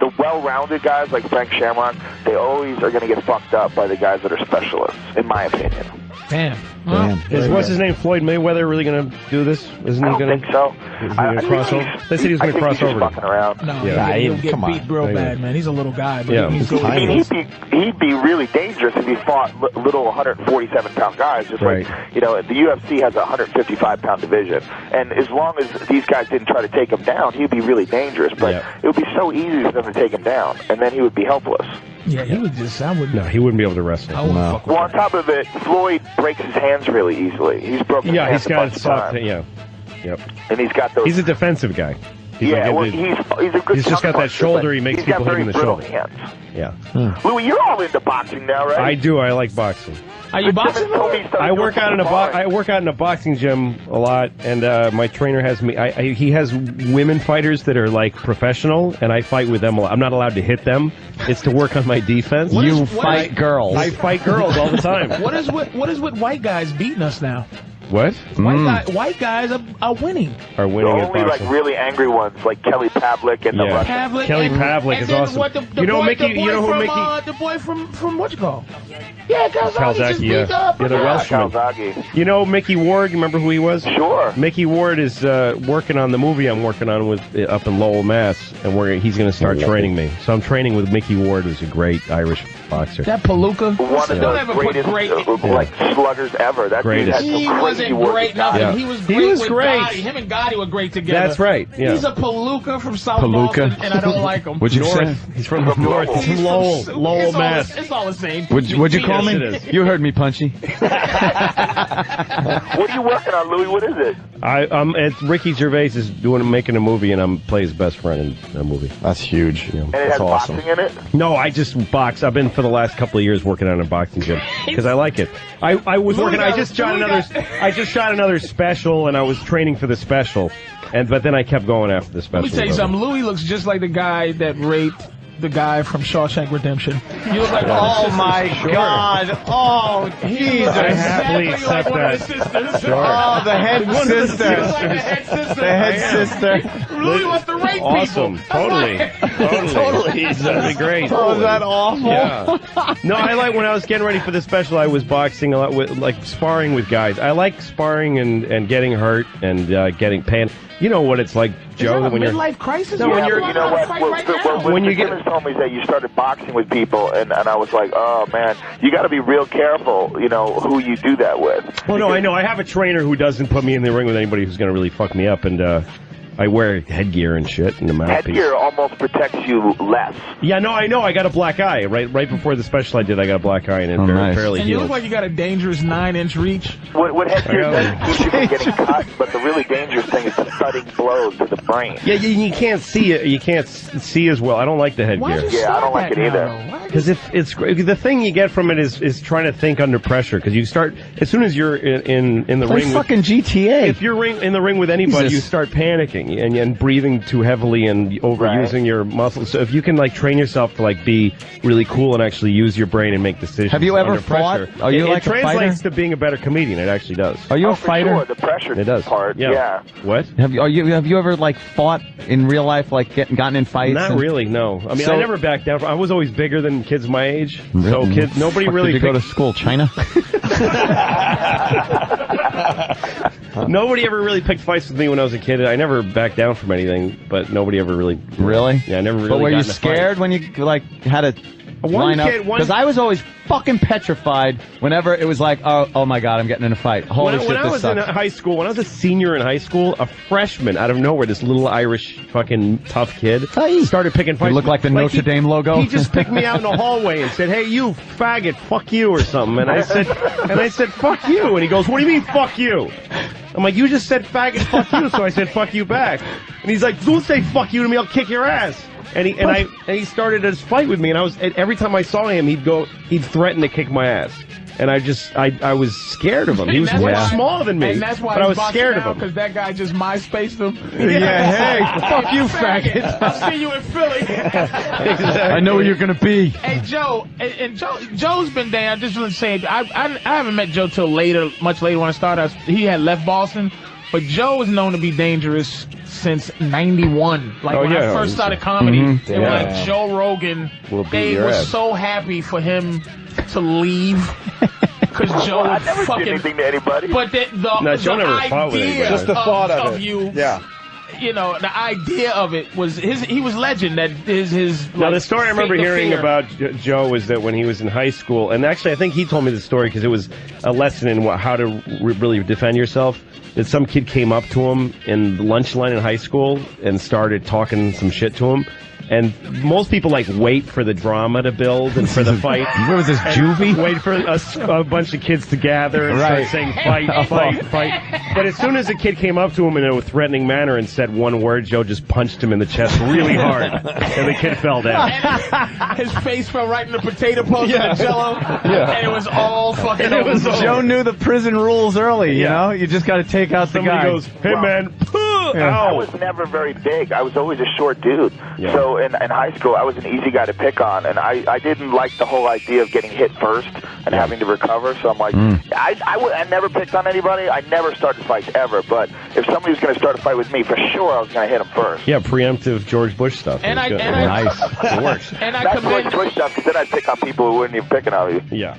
the well-rounded guys like Frank Shamrock, they always are going to get fucked up by the guys that are specialists, in my opinion. Damn. What's his name? Floyd Mayweather really going to do this? Isn't he going to? I don't think so. Is he cross over? They said he was going to cross over. Fucking around. No, Yeah. he'll get beat real bad, man. He's a little guy, but Yeah. he'd be really dangerous if he fought little 147-pound guys, just like, you know, the UFC has a 155-pound division. And as long as these guys didn't try to take him down, he'd be really dangerous. But it would be so easy for them to take him down, and then he would be helpless. Yeah, he would just, No, he wouldn't be able to wrestle. Well, on top of it, Floyd breaks his hands really easily. He's broken his hands he's got a bunch of times. Yep. And he's got those... He's a defensive guy. He's he's a good He's just got that shoulder. He makes people hit him in the shoulder. Hands. Yeah. Louis, you're all into boxing now, right? I do. I like boxing. Are you boxing? I work out in a boxing gym a lot, and my trainer has me. He has women fighters that are like professional, and I fight with them a lot. I'm not allowed to hit them. It's to work on my defense. You fight girls. I fight girls all the time. What is with white guys beating us now? What? White guys are winning. Are winning the only like really angry ones, like Kelly Pavlik and the Russian. Kelly Pavlik is awesome. You know Mickey? You know who Mickey? The boy from what you call? Yeah, Calzaghe. Yeah, the Welshman. You know Mickey Ward? You remember who he was? Sure. Mickey Ward is working on the movie I'm working on with up in Lowell, Mass, and he's going to start training me. So I'm training with Mickey Ward, who's a great Irish boxer. That Palooka. One of the greatest like sluggers ever. That greatest. He wasn't great. Nothing. Yeah. He was great. He was with great. Gotti. Him and Gotti were great together. That's right. Yeah. He's a Palooka from South Boston, and I don't like him. What'd you say? He's from the north. He's from Lowell, Mass. It's all the same. What'd you call me? Yes, You heard me, Punchy. What are you working on, Louis? What is it? Ricky Gervais is making a movie, and I'm play his best friend in a movie. That's huge. Yeah. And it has boxing in it? No, I just box. I've been for the last couple of years working on a boxing gym because I like it. I was working. I just shot another special, and I was training for the special, but then I kept going after the special. Let me tell you something. Louis looks just like the guy that raped the guy from Shawshank Redemption. You look like oh my God! Oh Jesus! I happily accept that. Sure. Oh, the head sister. The head sister. Louis wants to rape awesome. people. Totally. That'd be great. Oh, is that awful? Yeah. No, I like when I was getting ready for the special. I was boxing a lot with sparring with guys. I like sparring and getting hurt and getting pain. You know what it's like, Joe, when you're midlife crisis. No, when you're, you know what? When you told me that you started boxing with people, and I was like, oh man, you got to be real careful, you know, who you do that with. Well, no, I know. I have a trainer who doesn't put me in the ring with anybody who's going to really fuck me up, and I wear headgear and shit and a mouthpiece. Headgear almost protects you less. Yeah, no, I know. I got a black eye. Right before the special I did, I got a black eye, and it fairly and healed. You look like you got a dangerous 9-inch reach. What headgear does keep you from getting cut, but the really dangerous thing is the thudding blows to the brain. Yeah, you can't see it. You can't see as well. I don't like the headgear. Yeah, I don't like it either. Because it's the thing you get from it is trying to think under pressure. Because you start as soon as you're in the ring. Fucking GTA. If you're in the ring with anybody, you start panicking and breathing too heavily and overusing your muscles. So if you can like train yourself to like be really cool and actually use your brain and make decisions. Have you ever under fought? Pressure, Are you it like a translates fighter? to being a better comedian. It actually does. Are you a fighter? Sure, the pressure it does. part. Yeah. What? Have you ever like fought in real life, like gotten in fights? Not really. No. I mean, I never backed down. I was always bigger than kids my age. Really? So kids, nobody really. Did you go to school, China? Nobody ever really picked fights with me when I was a kid. I never backed down from anything, but nobody ever really. Really? Yeah, I never really. But were got you in a scared fight. when you like had a line up? Because I was always fucking petrified whenever it was like, oh my God, I'm getting in a fight. Holy shit, when I this was sucks. in high school, when I was a senior in high school, a freshman out of nowhere, this little Irish fucking tough kid started picking fights. You look like the Notre Dame logo. He just picked me out in the hallway and said, "Hey, you faggot, fuck you," or something. And I said, "Fuck you." And he goes, "What do you mean, fuck you?" I'm like, "You just said faggot, fuck you," so I said, "Fuck you" back. And he's like, "Don't say fuck you to me, I'll kick your ass." And he started this fight with me, and every time I saw him, he'd threaten to kick my ass. And I was scared of him. He was much smaller than me, and that's why but I was scared of him. Because that guy just MySpaced him. Yeah, hey, fuck you, faggot. I'll see you in Philly. Exactly. I know where you're gonna be. Hey, Joe, and Joe's been down. Just saying, I haven't met Joe till later, much later when I started. He had left Boston. But Joe is known to be dangerous since '91. Like when I first started comedy, they were like Joe Rogan. They were so happy for him to leave because Joe I never did anything to anybody. But Joe never fought with anybody. Just the thought of it. You, yeah. You know, the idea of it was he was legend. That his. Now, the story I remember hearing about Joe was that when he was in high school, and actually I think he told me the story because it was a lesson in how to really defend yourself, that some kid came up to him in the lunch line in high school and started talking some shit to him. And most people wait for the drama to build and for the fight. What was this, juvie? Wait for a bunch of kids to gather and start saying fight, fight, fight. But as soon as a kid came up to him in a threatening manner and said one word, Joe just punched him in the chest really hard, and the kid fell down. His face fell right in the potato post in the Jello, and it was all fucking. Joe knew the prison rules early. You know, you just got to take out the guy. Somebody goes, "Hey man." I was never very big. I was always a short dude. So in high school, I was an easy guy to pick on, and I didn't like the whole idea of getting hit first and having to recover. So I'm like, I never picked on anybody. I never started fights ever. But if somebody was going to start a fight with me, for sure I was going to hit him first. Yeah, preemptive George Bush stuff. Nice. It works. And That's George Bush stuff, because then I'd pick on people who wouldn't even pick on you. Yeah.